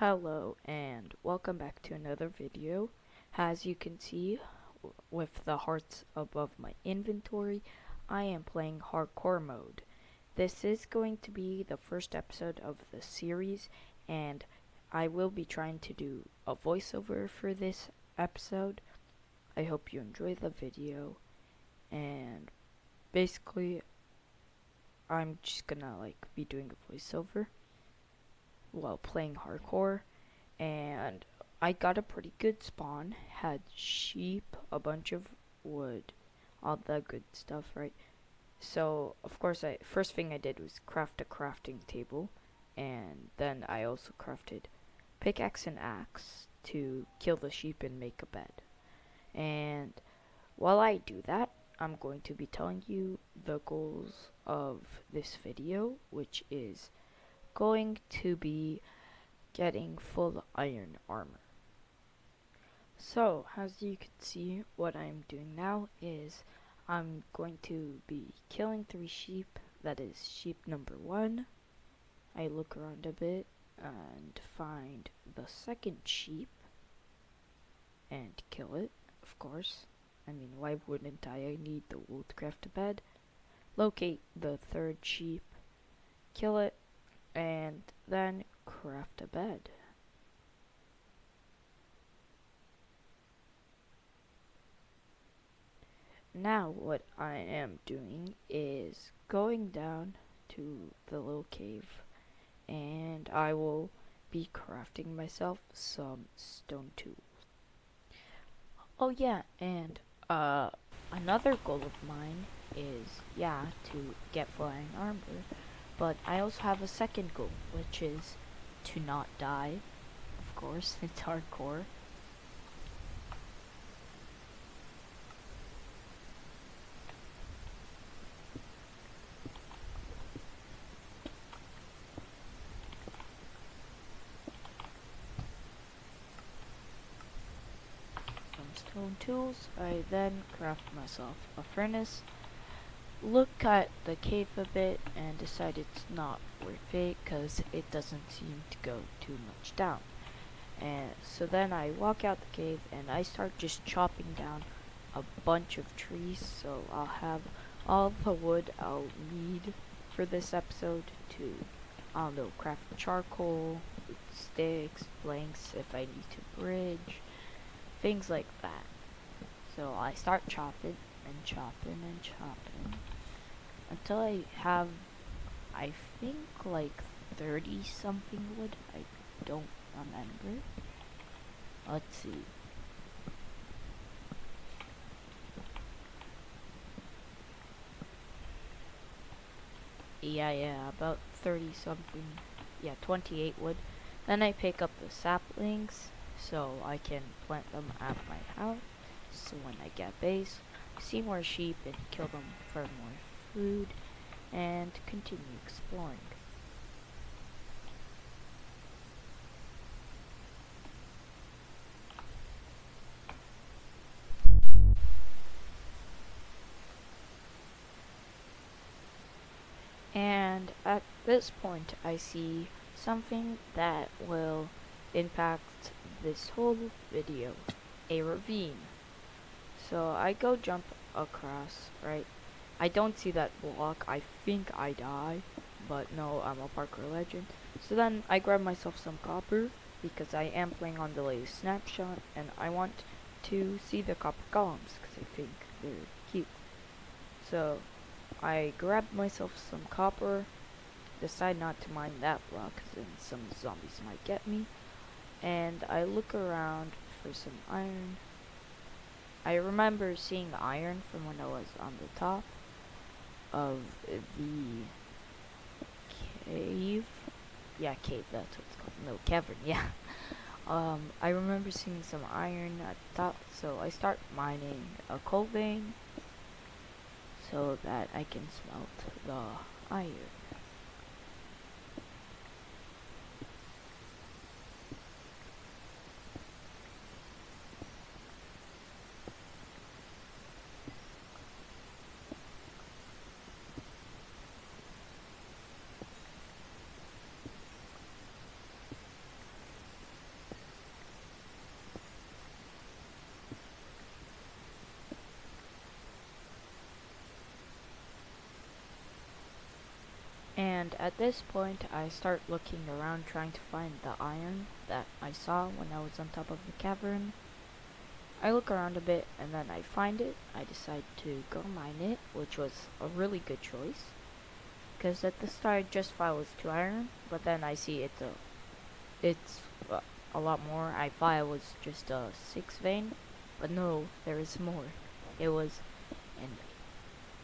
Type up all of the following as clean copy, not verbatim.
Hello and welcome back to another video. As you can see with the hearts above my inventory, I am playing hardcore mode. This is going to be the first episode of the series, and I will be trying to do a voiceover for this episode. I hope you enjoy the video, and basically I'm just gonna be doing a voiceover while playing hardcore, and I got a pretty good spawn. Had sheep, a bunch of wood, all the good stuff, right? So of course, first thing I did was craft a crafting table, and then I also crafted pickaxe and axe to kill the sheep and make a bed. And while I do that, I'm going to be telling you the goals of this video, which is going to be getting full iron armor. So, as you can see, what I'm doing now is I'm going to be killing 3 sheep. That is sheep number 1. I look around a bit and find the second sheep and kill it, of course. I mean, why wouldn't I? I need the wool to craft a bed. Locate the third sheep, kill it, and then craft a bed. Now what I am doing is going down to the little cave, and I will be crafting myself some stone tools. Oh yeah, and another goal of mine is, to get full iron armor, but I also have a second goal, which is to not die. Of course, it's hardcore. Stone tools. I then craft myself a furnace, look at the cave a bit, and decide it's not worth it because it doesn't seem to go too much down. And so then I walk out the cave and I start just chopping down a bunch of trees, so I'll have all the wood I'll need for this episode to, I don't know, craft charcoal, sticks, planks if I need to bridge, things like that. So I start chopping and chopping and chopping until I have, I think, 30 something wood. I don't remember. Let's see. Yeah, about 30 something. Yeah, 28 wood. Then I pick up the saplings so I can plant them at my house. So when I get base, see more sheep and kill them for more food, and continue exploring. And at this point, I see something that will impact this whole video, a ravine. So I go jump across, right? I don't see that block. I think I die, but no, I'm a parkour legend. So then I grab myself some copper because I am playing on the latest snapshot and I want to see the copper columns because I think they're cute. So I grab myself some copper, decide not to mine that block because then some zombies might get me, and I look around for some iron. I remember seeing iron from when I was on the top of the cave. Yeah, cave, that's what it's called. No, cavern, yeah. I remember seeing some iron at the top, so I start mining a coal vein so that I can smelt the iron. And at this point, I start looking around trying to find the iron that I saw when I was on top of the cavern. I look around a bit and then I find it. I decide to go mine it, which was a really good choice. Because at the start I just thought it was 2 iron, but then I see it's a lot more. I thought it was just a 6 vein, but no, there is more. It was and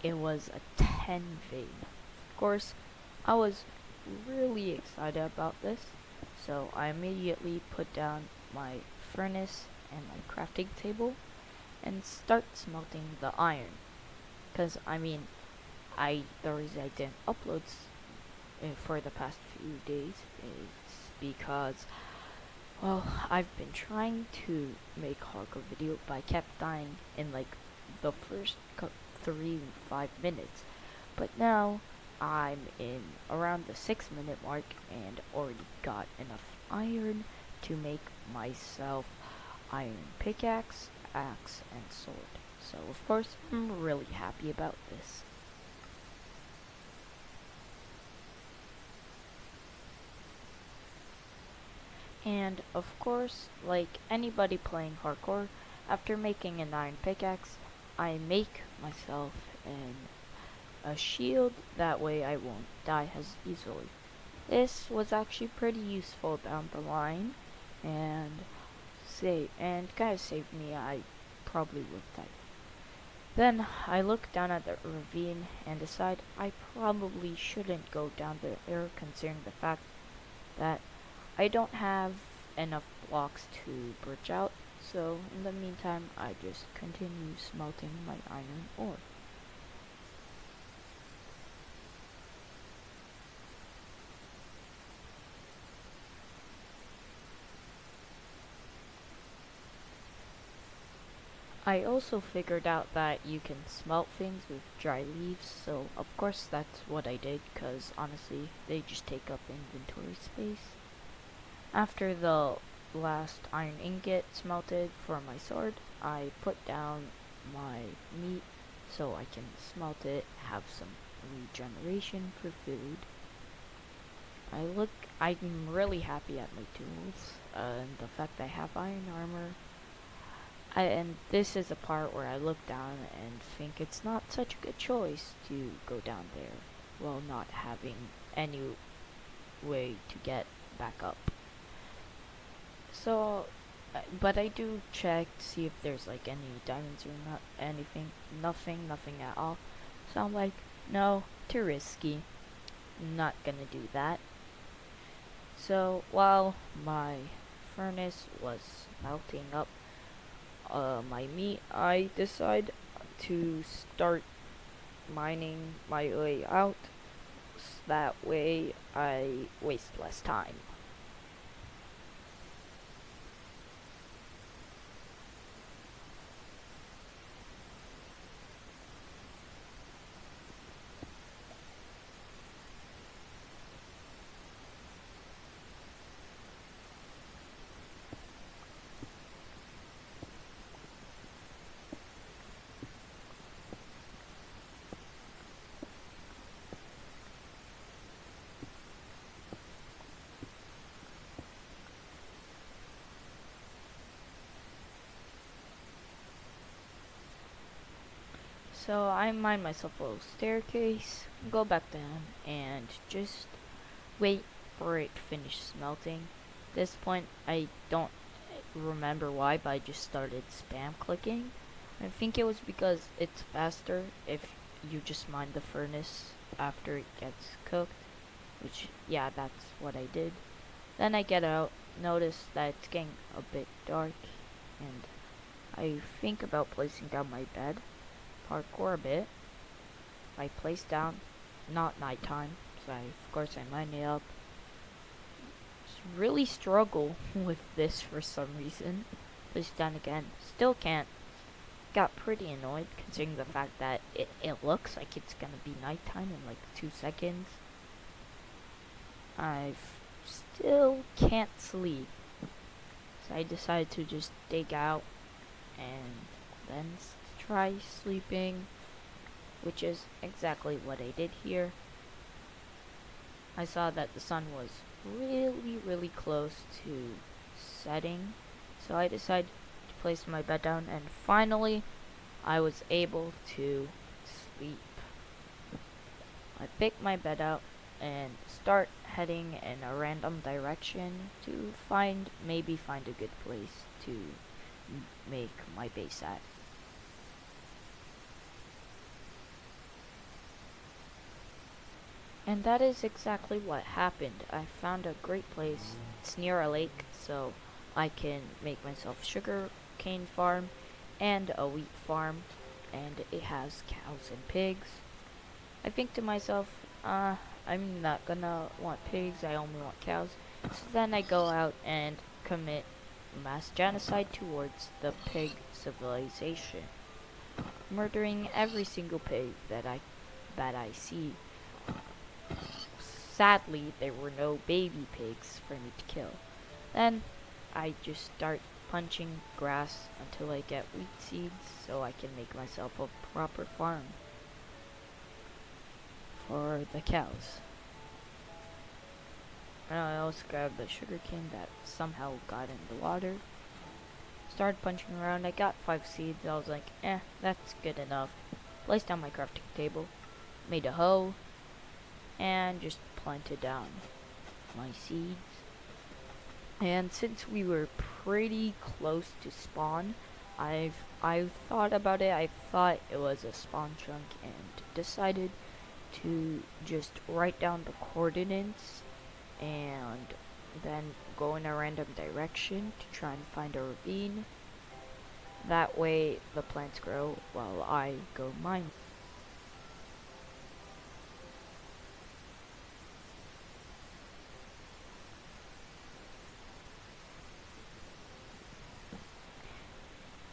it was a 10 vein. Of course, I was really excited about this, so I immediately put down my furnace and my crafting table and start smelting the iron. Cause I mean, the reason I didn't upload for the past few days is because, well, I've been trying to make HardCore video, but I kept dying in like the first 5 minutes. But now I'm in around the 6-minute mark and already got enough iron to make myself iron pickaxe, axe, and sword. So of course I'm really happy about this. And of course, like anybody playing HardCore, after making an iron pickaxe, I make myself a shield, that way I won't die as easily. This was actually pretty useful down the line, and kind of saved me. I probably would have died. Then I look down at the ravine and decide I probably shouldn't go down there, considering the fact that I don't have enough blocks to bridge out, so in the meantime I just continue smelting my iron ore. I also figured out that you can smelt things with dry leaves, so of course that's what I did, cause honestly they just take up inventory space. After the last iron ingot smelted for my sword, I put down my meat so I can smelt it, have some regeneration for food. I'm really happy at my tools, and the fact that I have iron armor. And this is a part where I look down and think it's not such a good choice to go down there while not having any way to get back up. So, but I do check to see if there's like any diamonds or not anything. Nothing at all. So I'm like, no, too risky. Not gonna do that. So while my furnace was melting up my meat, I decide to start mining my way out. So that way I waste less time. So I mine myself a little staircase, go back down, and just wait for it to finish smelting. At this point, I don't remember why, but I just started spam clicking. I think it was because it's faster if you just mine the furnace after it gets cooked, which, yeah, that's what I did. Then I get out, notice that it's getting a bit dark, and I think about placing down my bed. HardCore a bit. I place down, not nighttime, so of course I mine it up. Just really struggle with this for some reason. Place down again, still can't. Got pretty annoyed considering the fact that it looks like it's gonna be nighttime in like 2 seconds. I still can't sleep, so I decided to just dig out and then try sleeping, which is exactly what I did here. I saw that the sun was really close to setting, so I decided to place my bed down, and finally I was able to sleep. I pick my bed up and start heading in a random direction to maybe find a good place to make my base at. And that is exactly what happened. I found a great place. It's near a lake, so I can make myself sugar cane farm and a wheat farm, and it has cows and pigs. I think to myself, I'm not gonna want pigs, I only want cows. So then I go out and commit mass genocide towards the pig civilization, murdering every single pig that I see. Sadly, there were no baby pigs for me to kill. Then I just start punching grass until I get wheat seeds so I can make myself a proper farm for the cows. And I also grabbed the sugarcane that somehow got in the water. Started punching around. I got 5 seeds. I was like, that's good enough. Placed down my crafting table, made a hoe, and just planted down my seeds. And since we were pretty close to spawn, I thought about it. I thought it was a spawn chunk and decided to just write down the coordinates and then go in a random direction to try and find a ravine. That way the plants grow while I go mine.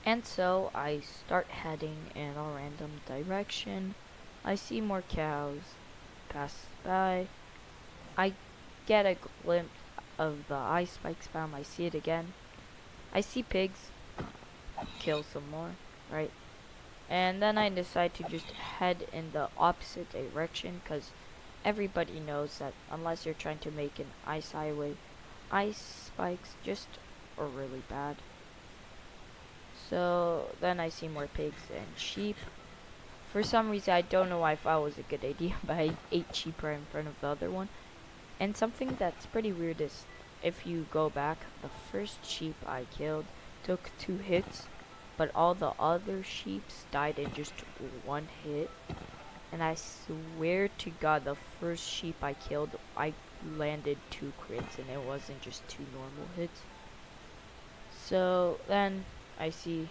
And so I start heading in a random direction. I see more cows pass by. I get a glimpse of the ice spike spam. I see it again. I see pigs. Kill some more, right? And then I decide to just head in the opposite direction, because everybody knows that unless you're trying to make an ice highway, ice spikes just are really bad. So then I see more pigs and sheep. For some reason, I don't know if that was a good idea, but I ate sheep right in front of the other one. And something that's pretty weird is, if you go back, the first sheep I killed took 2 hits, but all the other sheeps died in just 1 hit. And I swear to God, the first sheep I killed, I landed 2 crits, and it wasn't just 2 normal hits. So then I see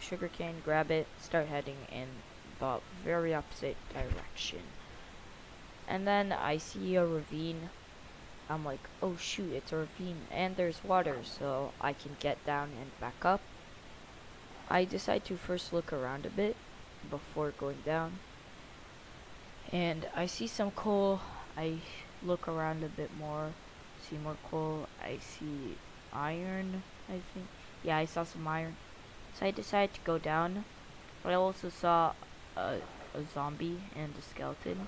sugarcane, grab it, start heading in the very opposite direction. And then I see a ravine. I'm like, oh shoot, it's a ravine, and there's water, so I can get down and back up. I decide to first look around a bit before going down. And I see some coal. I look around a bit more, see more coal. I see iron, I think. Yeah, I saw some iron. So I decided to go down. I also saw a zombie and a skeleton.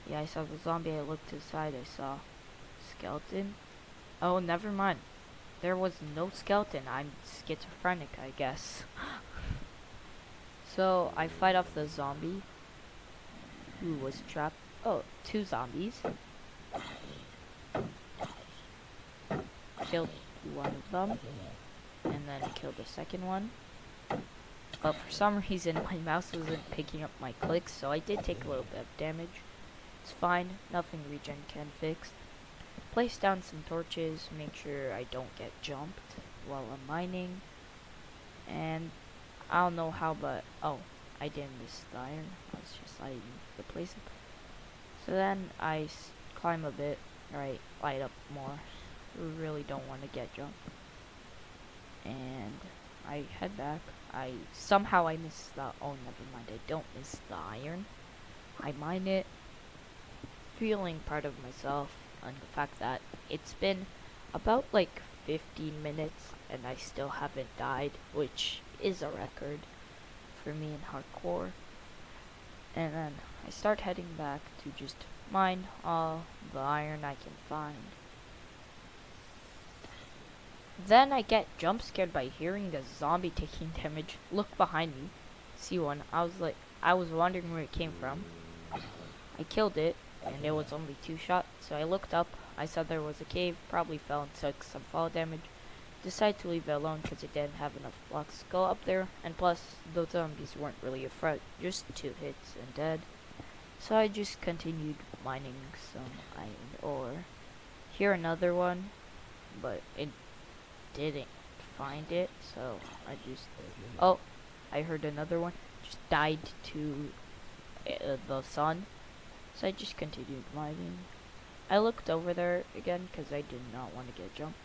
Yeah, I saw the zombie. I looked to the side. I saw skeleton. Oh, never mind. There was no skeleton. I'm schizophrenic, I guess. So I fight off the zombie who was trapped. Oh, 2 zombies. Killed one of them, and then killed the second one. But for some reason, my mouse wasn't picking up my clicks, so I did take a little bit of damage. It's fine, nothing regen can fix. Place down some torches, make sure I don't get jumped while I'm mining. And I don't know how, but oh, I didn't miss the iron. I was just lighting the place up. So then I climb a bit, right, light up more. Really don't want to get jumped. And I head back. Somehow I missed the, oh never mind, I don't miss the iron. I mine it, feeling proud of myself and the fact that it's been about like 15 minutes and I still haven't died, which is a record for me in hardcore. And then I start heading back to just mine all the iron I can find. Then I get jump scared by hearing a zombie taking damage. Look behind me, see one. I was wondering where it came from. I killed it, and it was only 2 shots, so I looked up. I saw there was a cave, probably fell and took some fall damage. Decided to leave it alone because it didn't have enough blocks to go up there, and plus, the zombies weren't really a threat, just 2 hits and dead. So I just continued mining some iron ore. Here another one, but it didn't find it, so I just... Oh, I heard another one. Just died to the sun. So I just continued mining. I looked over there again because I did not want to get jumped.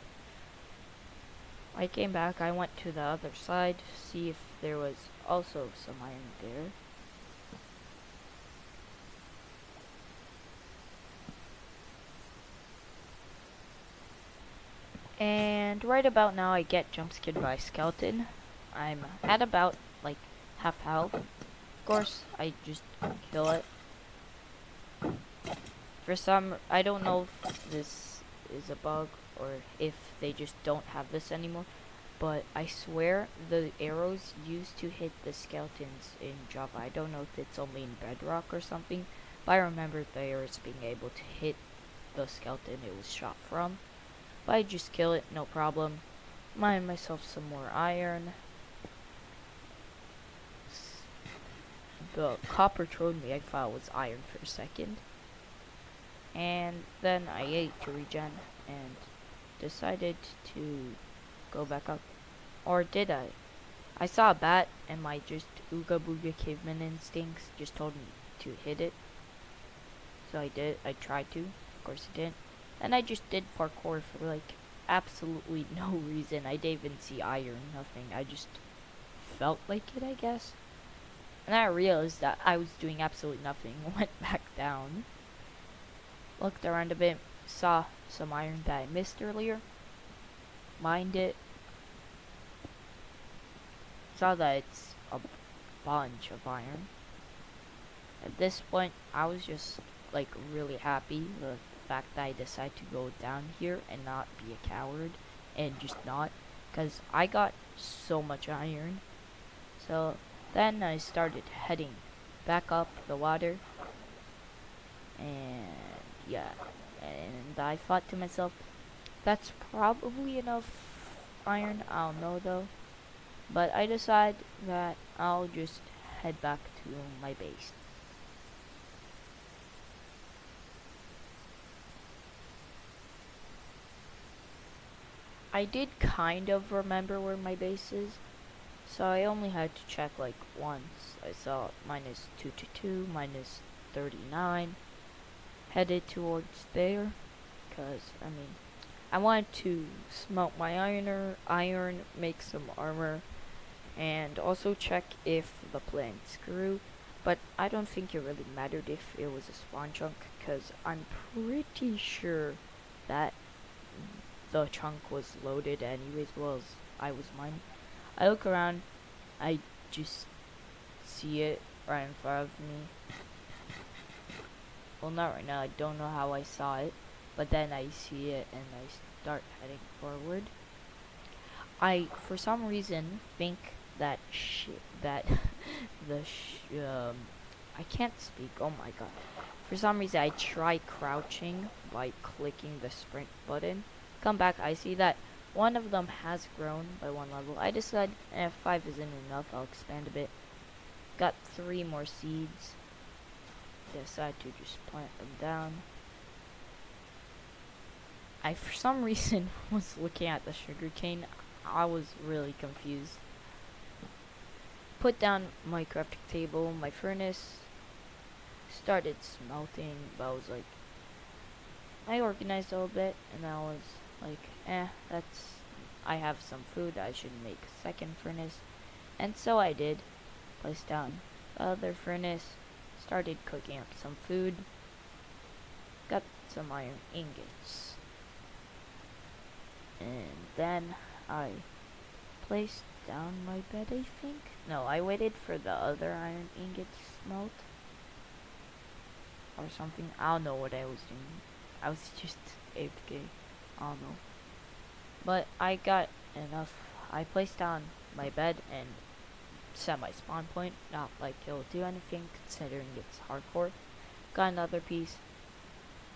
I came back, I went to the other side to see if there was also some iron there. And right about now I get jump scared by a skeleton. I'm at about like half health. Of course, I just kill it. For some, I don't know if this is a bug or if they just don't have this anymore, but I swear the arrows used to hit the skeletons in Java. I don't know if it's only in Bedrock or something, but I remember the arrows being able to hit the skeleton it was shot from. But I just kill it, no problem. Mine myself some more iron. The copper told me I thought it was iron for a second. And then I ate to regen and decided to go back up. Or did I? I saw a bat and my just ooga booga caveman instincts just told me to hit it. So I did. I tried to. Of course it didn't. And I just did parkour for like absolutely no reason. I didn't even see iron, nothing. I just felt like it, I guess. And I realized that I was doing absolutely nothing. Went back down. Looked around a bit. Saw some iron that I missed earlier. Mined it. Saw that it's a bunch of iron. At this point, I was just like really happy with the fact that I decided to go down here and not be a coward and just not, because I got so much iron. So then I started heading back up the water, and yeah, and I thought to myself, that's probably enough iron. I don't know though, but I decide that I'll just head back to my base. I did kind of remember where my base is, so I only had to check like once. I saw minus 222, minus 39, headed towards there, because, I mean, I wanted to smelt my iron, make some armor, and also check if the plants grew, but I don't think it really mattered if it was a spawn chunk, because I'm pretty sure that the chunk was loaded anyways, well as I was mining. I look around, I just see it right in front of me. Well, not right now, I don't know how I saw it, but then I see it and I start heading forward. I, for some reason, think that I can't speak, oh my god. For some reason, I try crouching by clicking the sprint button. Come back, I see that one of them has grown by 1 level. I decide if 5 isn't enough, I'll expand a bit. Got 3 more seeds. Decide to just plant them down. I, for some reason, was looking at the sugarcane. I was really confused. Put down my crafting table, my furnace. Started smelting, but I was like, I organized a little bit, and I was like, I have some food, I should make a second furnace. And so I did. Placed down the other furnace, started cooking up some food, got some iron ingots. And then I placed down my bed, I think. No, I waited for the other iron ingots to smelt. or something. I don't know what I was doing. I was just AFK. I don't know. But I got enough. I placed down my bed and set my spawn point. Not like it'll do anything considering it's hardcore. Got another piece.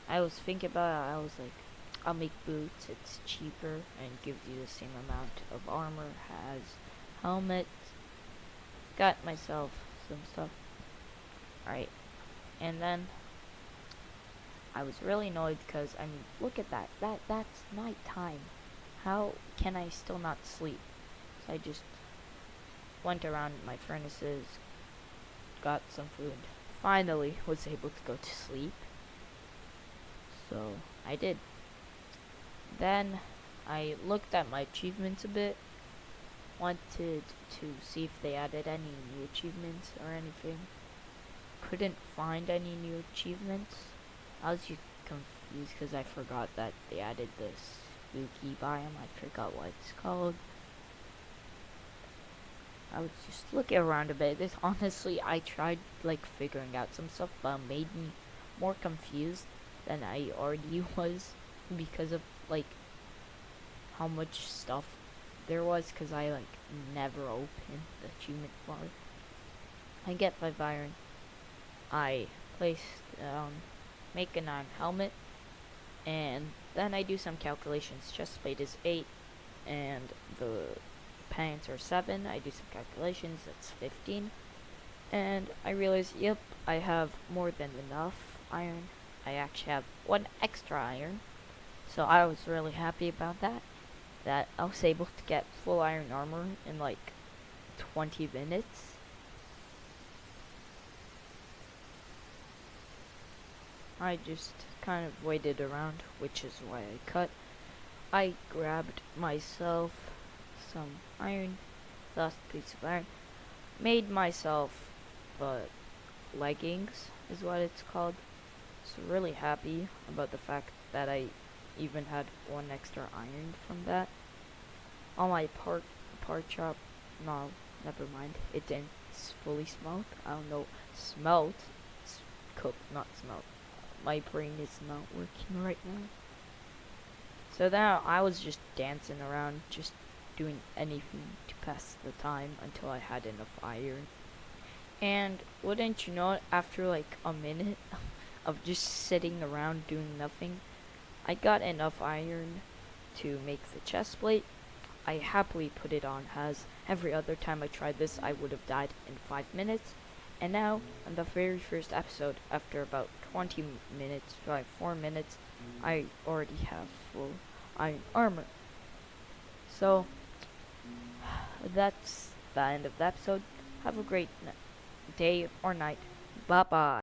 I was thinking about it. I was like, I'll make boots. It's cheaper and gives you the same amount of armor. Has helmet. Got myself some stuff. Alright. And then I was really annoyed because, I mean, look at that. That's nighttime. How can I still not sleep? So I just went around my furnaces, got some food, finally was able to go to sleep. So I did. Then I looked at my achievements a bit, wanted to see if they added any new achievements or anything. Couldn't find any new achievements. I was just confused because I forgot that they added this spooky biome. I forgot what it's called. I was just looking around a bit. Honestly, I tried like figuring out some stuff, but it made me more confused than I already was because of like how much stuff there was. Because I like never opened the achievement bar. I get 5 iron. I place make an iron helmet, and then I do some calculations. Chest plate is 8, and the pants are 7. I do some calculations. That's 15, and I realize, yep, I have more than enough iron. I actually have 1 extra iron, so I was really happy about that. That I was able to get full iron armor in like 20 minutes. I just kind of waited around, which is why I cut. I grabbed myself some iron, last piece of iron, made myself leggings, is what it's called. So really happy about the fact that I even had 1 extra iron from that. On my part chop, no, never mind. It didn't fully smelt. I don't know, smelt. It's cooked, not smelt. My brain is not working right now. So now I was just dancing around, just doing anything to pass the time until I had enough iron. And wouldn't you know it, after like a minute of just sitting around doing nothing, I got enough iron to make the chest plate. I happily put it on, as every other time I tried this I would have died in 5 minutes. And now, on the very first episode, after about 20 minutes, 4 minutes, I already have full iron armor. So, that's the end of the episode. Have a great day or night. Bye bye.